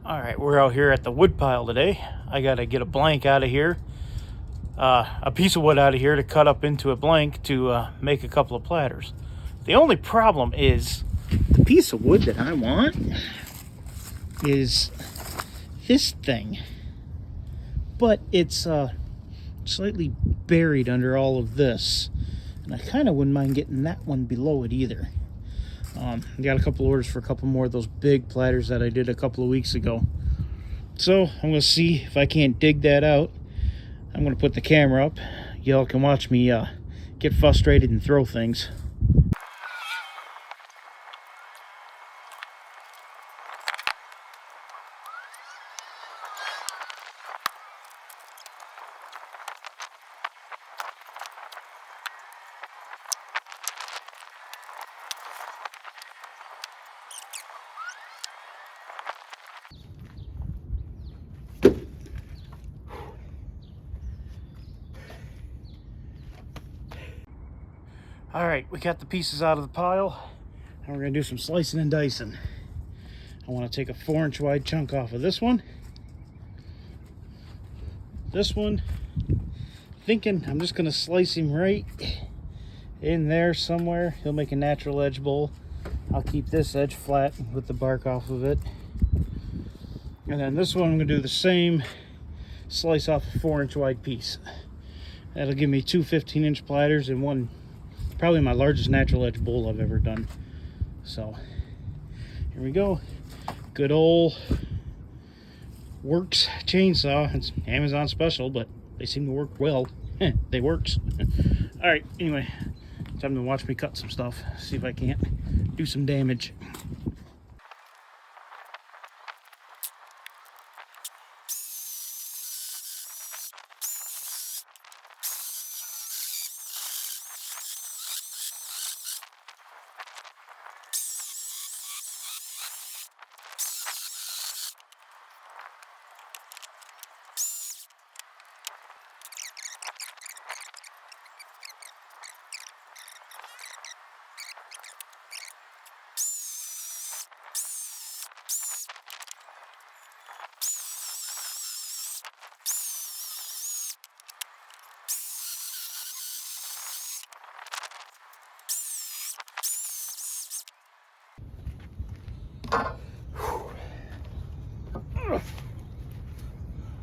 All right, we're out here at the wood pile today. I gotta get a blank out of here, a piece of wood out of here to cut up into a blank to make a couple of platters. The only problem is the piece of wood that I want is this thing, but it's slightly buried under all of this, and I kind of wouldn't mind getting that one below it either. I got a couple orders for a couple more of those big platters that I did a couple of weeks ago. So I'm going to see if I can't dig that out. I'm going to put the camera up. Y'all can watch me get frustrated and throw things. All right, we got the pieces out of the pile, and we're gonna do some slicing and dicing. I want to take a 4-inch wide chunk off of this one. Thinking I'm just gonna slice him right in there somewhere. He'll make a natural edge bowl. I'll keep this edge flat with the bark off of it. And then this one I'm gonna do the same, slice off a 4-inch wide piece. That'll give me two 15-inch platters and one, probably my largest natural edge bowl I've ever done. So here we go. Good old Works chainsaw. It's Amazon special, but they seem to work well. They works. All right, anyway, time to watch me cut some stuff, see if I can't do some damage.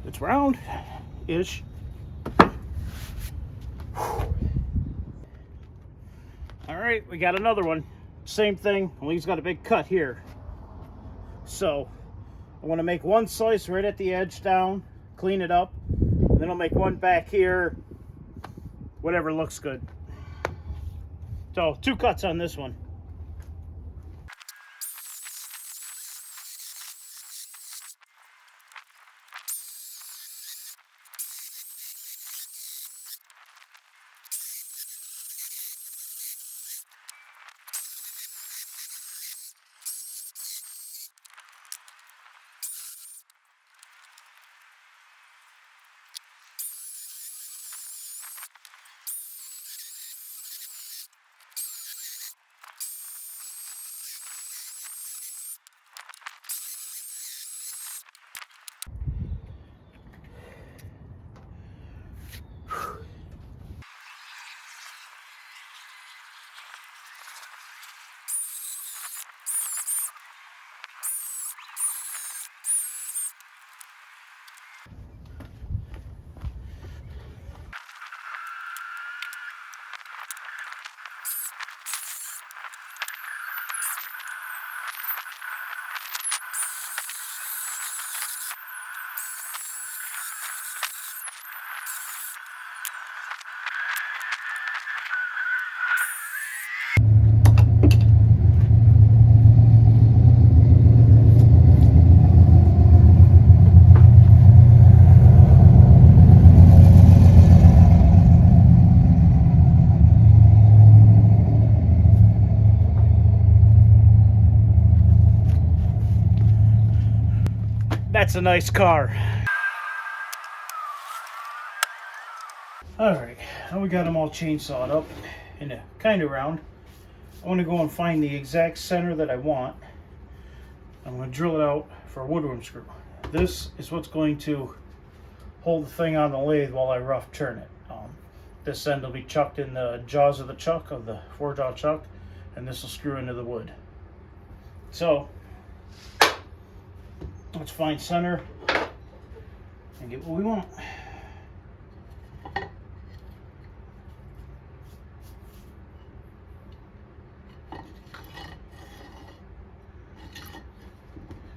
It's round-ish. All right, we got another one. Same thing, only he's got a big cut here. So I want to make one slice right at the edge down, clean it up, then I'll make one back here, whatever looks good. So 2 cuts on this one. That's a nice car. All right, now we got them all chainsawed up in a kind of round. I want to go and find the exact center that I want. I'm going to drill it out for a woodworm screw. This is what's going to hold the thing on the lathe while I rough turn it. This end will be chucked in the jaws of the chuck, of the 4-jaw chuck, and this will screw into the wood. So let's find center and get what we want.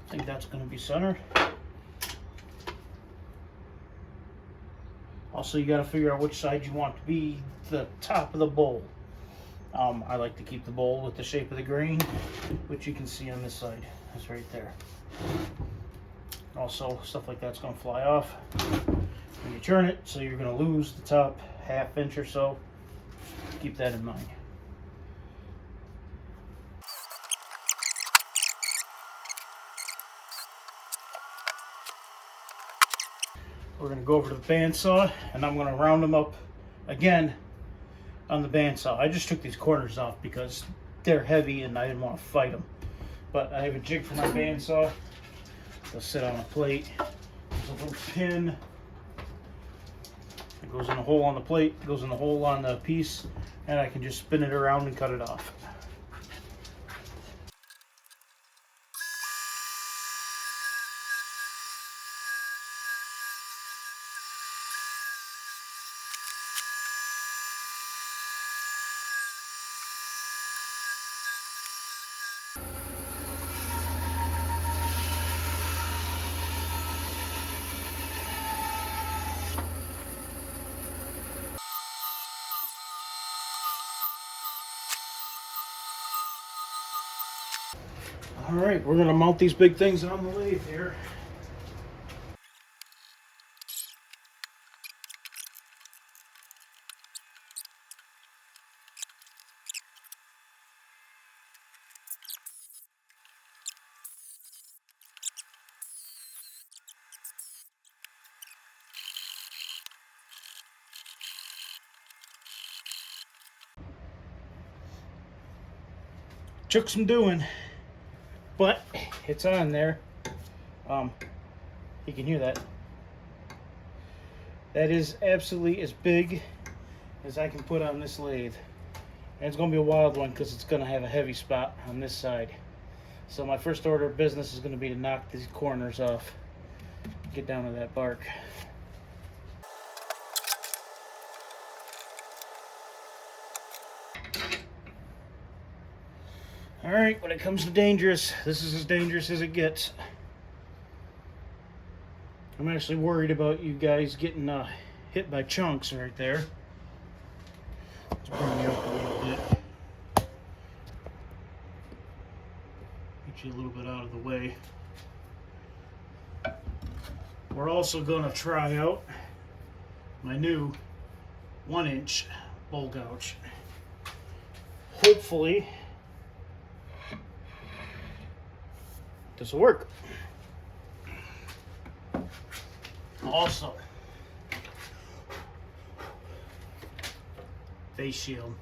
I think that's going to be center. Also, you got to figure out which side you want to be the top of the bowl. I like to keep the bowl with the shape of the grain, which you can see on this side. That's right there. Also, stuff like that's going to fly off when you turn it, so you're going to lose the top ½ inch or so. Keep that in mind. We're going to go over to the bandsaw, and I'm going to round them up again on the bandsaw. I just took these corners off because they're heavy and I didn't want to fight them. But I have a jig for my bandsaw. They'll sit on a plate. There's a little pin. It goes in a hole on the plate, it goes in the hole on the piece, and I can just spin it around and cut it off. Alright, we're going to mount these big things on the lathe here. Took some doing, but it's on there. You can hear that. That is absolutely as big as I can put on this lathe. And it's going to be a wild one because it's going to have a heavy spot on this side. So my first order of business is going to be to knock these corners off. Get down to that bark. Alright, when it comes to dangerous, this is as dangerous as it gets. I'm actually worried about you guys getting hit by chunks right there. Let's bring you up a little bit. Get you a little bit out of the way. We're also going to try out my new 1-inch bowl gouge. Hopefully this will work. Also, face shield.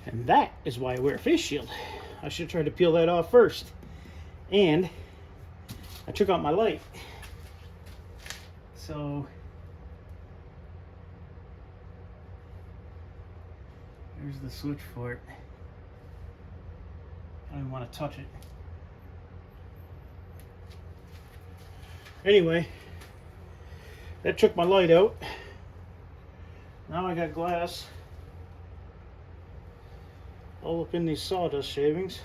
And that is why I wear a face shield. I should try to peel that off first. And I took out my light. So there's the switch for it. I don't even want to touch it. Anyway, that took my light out. Now I got glass all up in these sawdust shavings.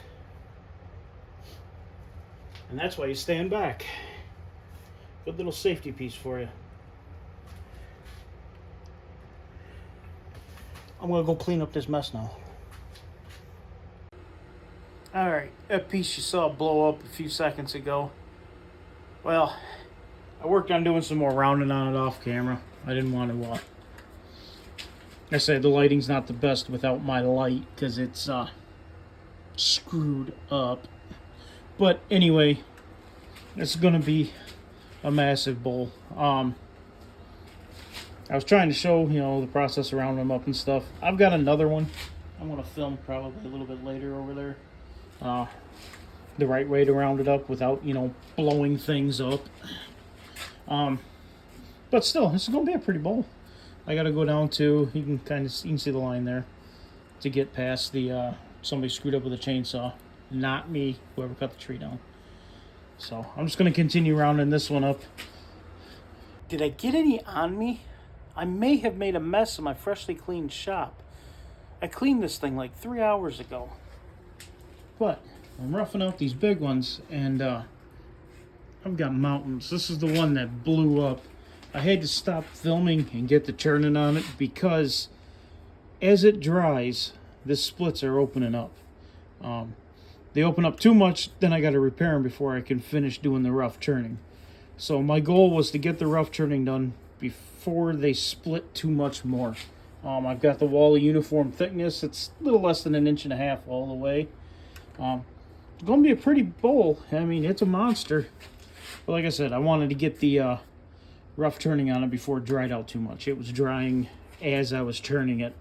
And that's why you stand back. Good little safety piece for you. I'm gonna go clean up this mess now. Alright, that piece you saw blow up a few seconds ago. Well, I worked on doing some more rounding on it off camera. I didn't want to, I said the lighting's not the best without my light because it's screwed up. But anyway, it's gonna be a massive bowl. I was trying to show, you know, the process around them up and stuff. I've got another one I'm gonna film probably a little bit later over there. The right way to round it up without, you know, blowing things up. But still, this is gonna be a pretty bowl. I gotta go down to, you can see the line there, to get past the somebody screwed up with a chainsaw. Not me, whoever cut the tree down. So I'm just gonna continue rounding this one up. Did I get any on me? I may have made a mess in my freshly cleaned shop. I cleaned this thing like 3 hours ago. But I'm roughing out these big ones, and I've got mountains. This is the one that blew up. I had to stop filming and get the turning on it because as it dries, the splits are opening up. They open up too much, then I got to repair them before I can finish doing the rough turning. So my goal was to get the rough turning done before they split too much more. I've got the wall of uniform thickness. It's a little less than 1.5 inches all the way. It's going to be a pretty bowl. I mean, it's a monster. But like I said, I wanted to get the rough turning on it before it dried out too much. It was drying as I was turning it.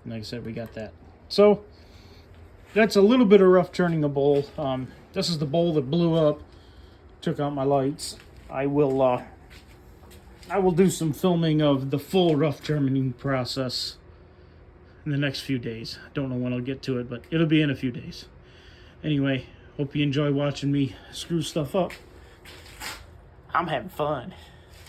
And like I said, we got that. So that's a little bit of rough turning a bowl. This is the bowl that blew up. Took out my lights. I will do some filming of the full rough turning process in the next few days. Don't know when I'll get to it, but it'll be in a few days. Anyway, hope you enjoy watching me screw stuff up. I'm having fun.